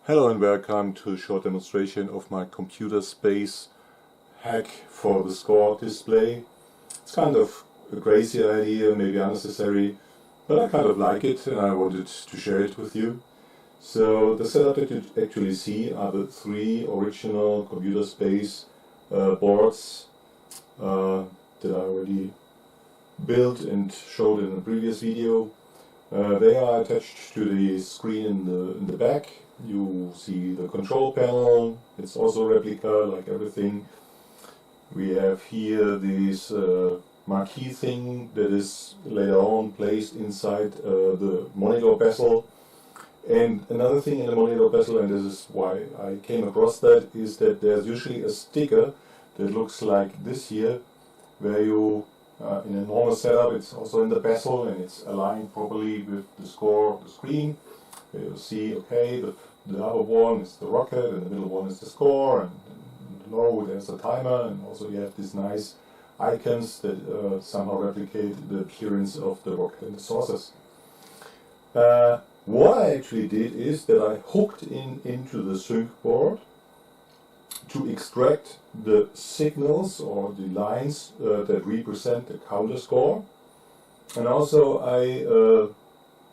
Hello and welcome to a short demonstration of my computer space hack for the score display. It's kind of a crazy idea, maybe unnecessary, but I kind of like it and I wanted to share it with you. So the setup that you actually see are the three original computer space boards that I already built and showed in a previous video. They are attached to the screen in the back. You see the control panel, it's also a replica like everything. We have here this marquee thing that is later on placed inside the monitor bezel. And another thing in the monitor bezel, and this is why I came across that, is that there's usually a sticker that looks like this here, where you, in a normal setup, it's also in the bezel and it's aligned properly with the score of the screen. You'll see, okay, the upper one is the rocket, and the middle one is the score, and below there's a timer, and also you have these nice icons that somehow replicate the appearance of the rocket and the saucers. What I actually did is that I hooked into the SyncBoard to extract the signals or the lines that represent the counter score, and also I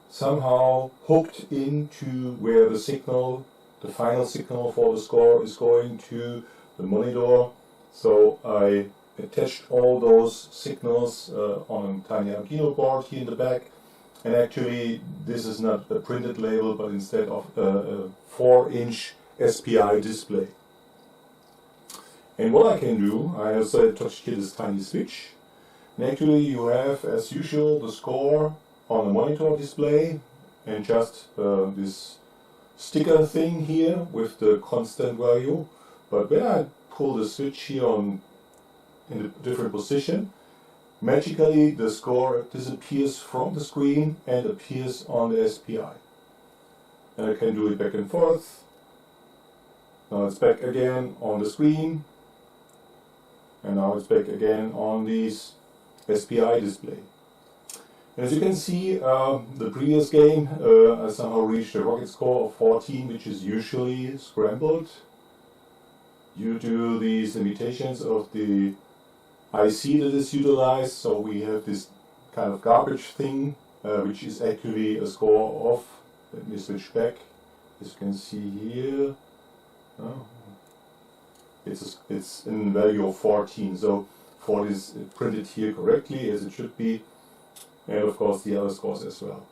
somehow hooked into where the signal, the final signal for the score, is going to the monitor. So I attached all those signals on a tiny Arduino board here in the back. And actually this is not a printed label, but instead of a 4-inch SPI display. And what I can do, I also attached here this tiny switch. And actually you have, as usual, the score on the monitor display and just this sticker thing here with the constant value. But when I pull the switch here on in a different position, magically the score disappears from the screen and appears on the SPI. And I can do it back and forth. Now it's back again on the screen, and now it's back again on this SPI display. As you can see, the previous game, I somehow reached a rocket score of 14, which is usually scrambled due to these limitations of the IC that is utilized. So we have this kind of garbage thing, which is actually a score of, let me switch back, as you can see here, it's in value of 14, so 40 is printed here correctly as it should be. And of course the other scores as well.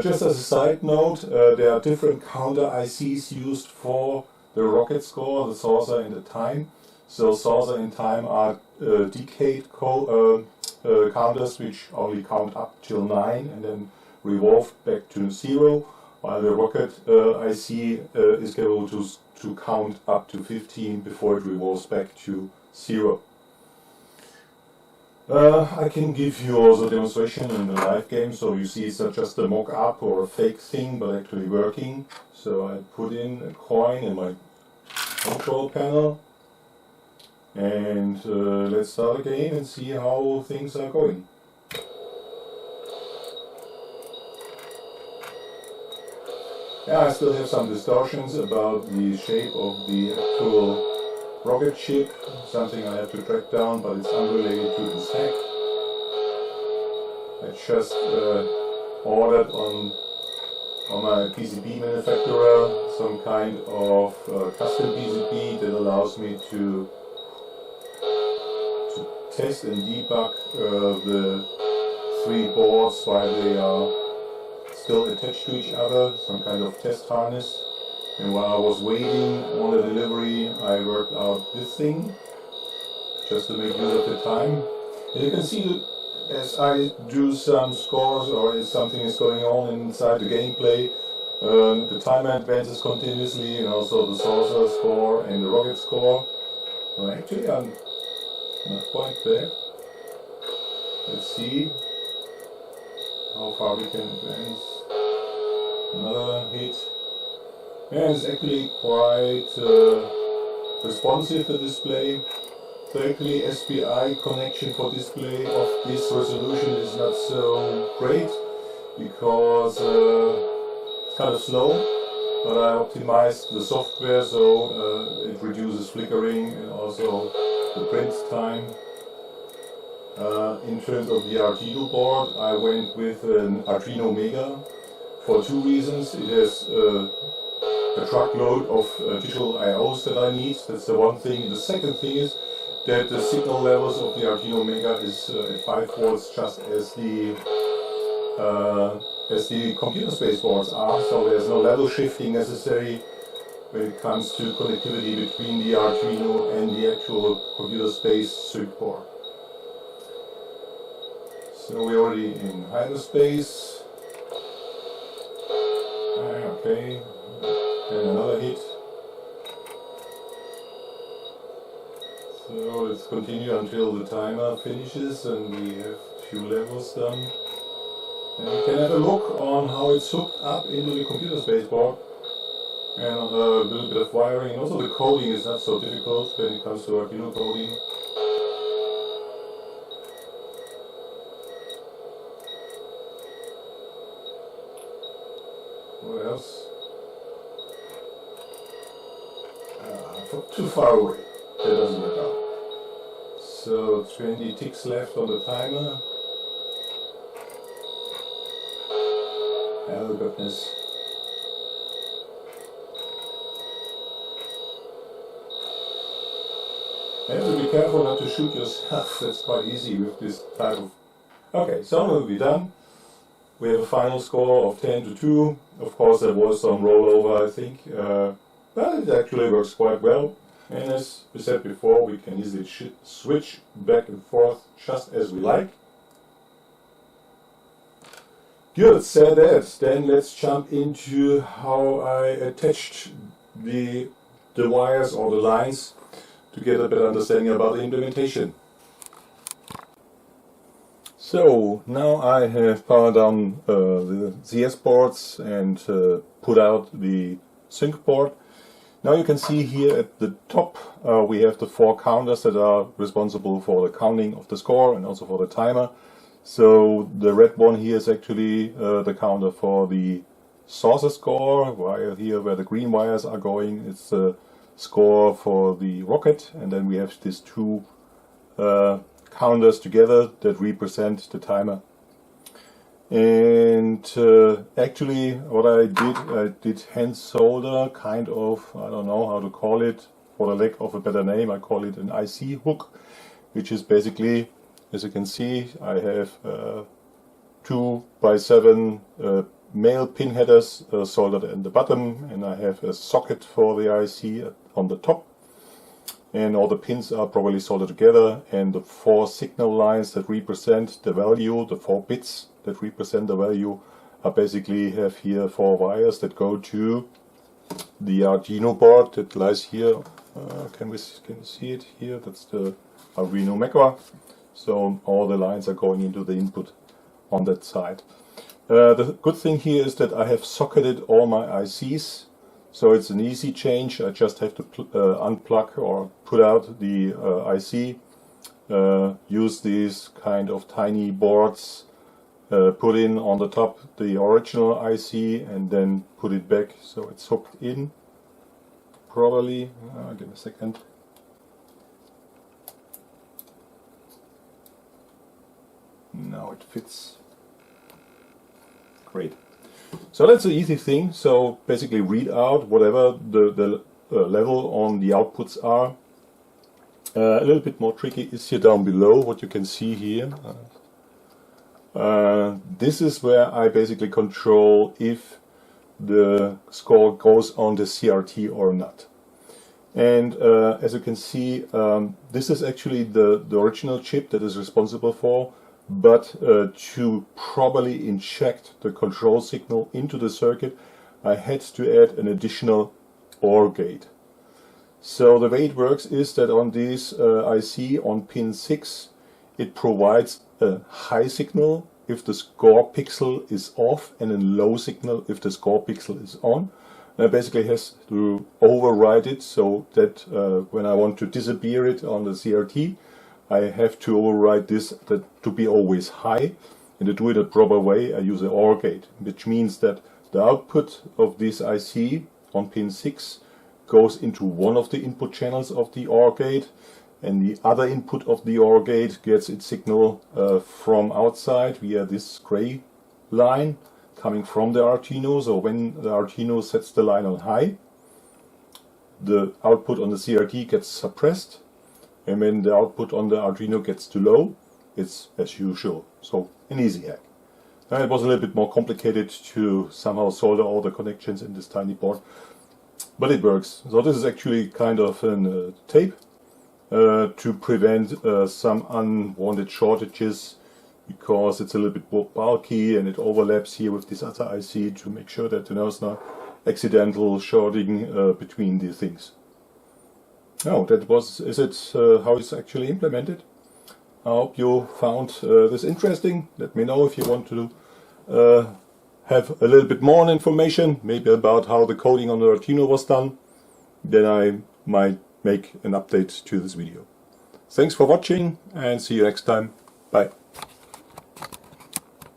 Just as a side note, there are different counter ICs used for the rocket score, the saucer and the time. So saucer and time are decade counters, which only count up till 9 and then revolve back to 0, while the rocket IC is capable to count up to 15 before it revolves back to 0. I can give you also a demonstration in the live game, so you see it's not just a mock-up or a fake thing, but actually working. So I put in a coin in my control panel, and let's start the game and see how things are going. Yeah, I still have some distortions about the shape of the actual rocket ship, something I have to track down, but it's unrelated to this hack. I just ordered on my PCB manufacturer some kind of custom PCB that allows me to test and debug the three boards while they are still attached to each other, some kind of test harness. And while I was waiting on the delivery, I worked out this thing, just to make use of the time. And you can see that as I do some scores, or as something is going on inside the gameplay, the timer advances continuously, and also the saucer score and the rocket score. Well, actually, I'm not quite there. Let's see how far we can advance. Another hit. Yeah, it's actually quite responsive, the display. So actually SPI connection for display of this resolution is not so great, because it's kind of slow. but I optimized the software so it reduces flickering and also the print time. In terms of the Arduino board, I went with an Arduino Mega for two reasons. It has a truckload of digital IOs that I need. That's the one thing. The second thing is that the signal levels of the Arduino Mega is at 5 volts, just as the computer space boards are. So there's no level shifting necessary when it comes to connectivity between the Arduino and the actual computer space SyncBoard. So we're already in hyperspace. Okay, and another hit. So let's continue until the timer finishes and we have a few levels done. And you can have a look on how it's hooked up into the computer space board. And a little bit of wiring, and also the coding is not so difficult when it comes to Arduino coding. What else? Too far away. That doesn't work out. So 20 ticks left on the timer. Oh goodness. You have to be careful not to shoot yourself. That's quite easy with this type of... Okay, so we'll be done. We have a final score of 10-2. Of course, there was some rollover, I think. But it actually works quite well. And as we said before, we can easily switch back and forth just as we like. Good, said that. Then let's jump into how I attached the wires or the lines to get a better understanding about the implementation. So now I have powered down the CS boards and put out the SyncBoard. Now you can see here at the top we have the 4 counters that are responsible for the counting of the score and also for the timer. So the red one here is actually the counter for the saucer score, while here where the green wires are going it's the score for the rocket, and then we have these 2 counters together that represent the timer. And actually what I did hand solder, kind of, I don't know how to call it, for the lack of a better name, I call it an IC hook, which is basically, as you can see, I have 2x7 male pin headers soldered at the bottom, and I have a socket for the IC on the top. And all the pins are properly soldered together, and the 4 signal lines that represent the value, the 4 bits that represent the value, are basically have here 4 wires that go to the Arduino board that lies here. Can you see it here? That's the Arduino Mega. So all the lines are going into the input on that side. The good thing here is that I have socketed all my ICs. So it's an easy change. I just have to unplug or put out the IC, use these kind of tiny boards, put in on the top the original IC and then put it back so it's hooked in properly. Give me a second. Now it fits. Great. So that's an easy thing. So basically read out whatever the level on the outputs are. A little bit more tricky is here down below, what you can see here. This is where I basically control if the score goes on the CRT or not. And as you can see, this is actually the original chip that is responsible for. But to properly inject the control signal into the circuit, I had to add an additional OR gate. So the way it works is that on this IC on pin 6, it provides a high signal if the score pixel is off and a low signal if the score pixel is on. And I basically has to override it so that when I want to disappear it on the CRT, I have to override this to be always high, and to do it a proper way I use an OR gate, which means that the output of this IC on pin 6 goes into one of the input channels of the OR gate, and the other input of the OR gate gets its signal from outside via this gray line coming from the Arduino. So when the Arduino sets the line on high, the output on the CRT gets suppressed, and when the output on the Arduino gets too low, it's as usual. So an easy hack. It was a little bit more complicated to somehow solder all the connections in this tiny board, but it works. So this is actually kind of a tape to prevent some unwanted shortages, because it's a little bit more bulky and it overlaps here with this other IC, to make sure that there's not accidental shorting between the things. Now, is it how it's actually implemented. I hope you found this interesting. Let me know if you want to have a little bit more information, maybe about how the coding on the Arduino was done. Then I might make an update to this video. Thanks for watching and see you next time. Bye.